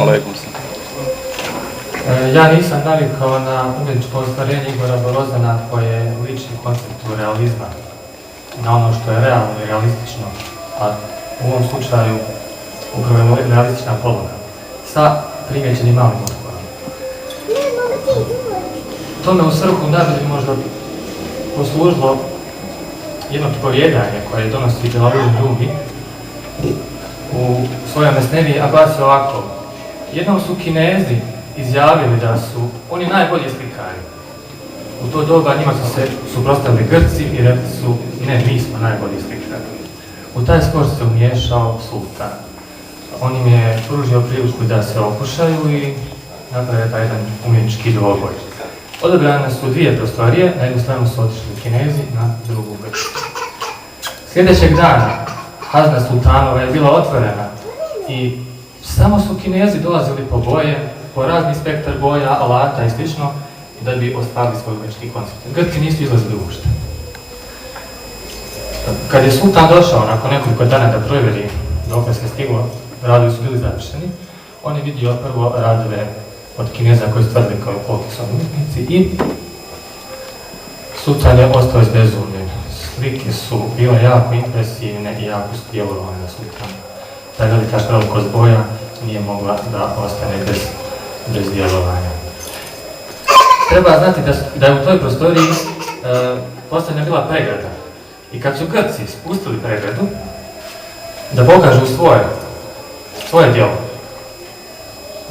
Alaikum se. Ja nisam navikao na umjetničko ostvarenje Igora Borozana koje liči konceptu realizma, na ono što je realno i realistično, a u ovom slučaju upravo je realistična pologa, sa primjećenim malim otporom. Tome u svrhu najbolje možda poslužilo jedno pripovjedanje koje donosi Dželaludin Rumi u svojoj mesnevi, a glasi ovako: jednom su Kinezi izjavili da su oni najbolji slikari. U to doba njima su se suprotstavili Grci i rekli su: ne, mi smo najbolji slikari. U taj spor se umiješao sultan. On im je pružio priliku da se okušaju i napravio taj jedan umjetnički dvoboj. Odabrane su dvije prostorije, na jednu stranu su otišli Kinezi, na drugu Grci. Sljedećeg dana hazna sultanova je bila otvorena i samo su Kinezi dolazili po boje, po razni spektar boja, alata i slično, da bi ostvarili svoj umjetnički koncept. Grci nisu izlazili uopšte. Kad je sultan došao nakon nekoliko dana da provjeri dokle se stiglo, radovi su bili završeni, on je vidio prvo radove od Kineza koji su tvrdili kao koliki su umjetnici i sultan je ostao izbezumljen. Slike su bile jako impresivne i jako su djelovane na sultana. Ta velika širolikost boja nije mogla da ostane bez djelovanja. Treba znati da je u toj prostoriji postavljena bila pregrada. I kad su Grci spustili pregradu da pokažu svoje djelo,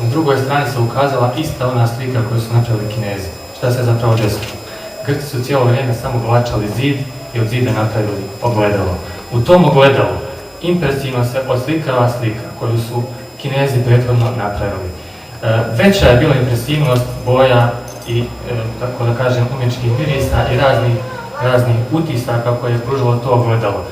na drugoj strani se ukazala ista ona slika koju su napravili Kinezi. Šta se zapravo desilo? Grci su cijelo vrijeme samo glačali zid i od zida napravili ogledalo. U tom ogledalu impresivno se oslikava slika koju su Kinezi prethodno napravili. Veća je bila impresivnost boja i, tako da kažem, umjetničkih mirisa i raznih utisaka koje je pružilo to ogledalo.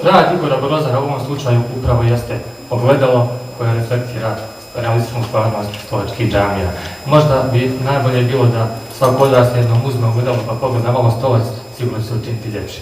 Rad Igora Borozana u ovom slučaju upravo jeste ogledalo koje reflektira realističnu stvarnost stolačkih džamija. Možda bi najbolje bilo da svako od vas jednom uzme ogledalo pa pogleda malo stolac, sigurno će se učiniti ljepši.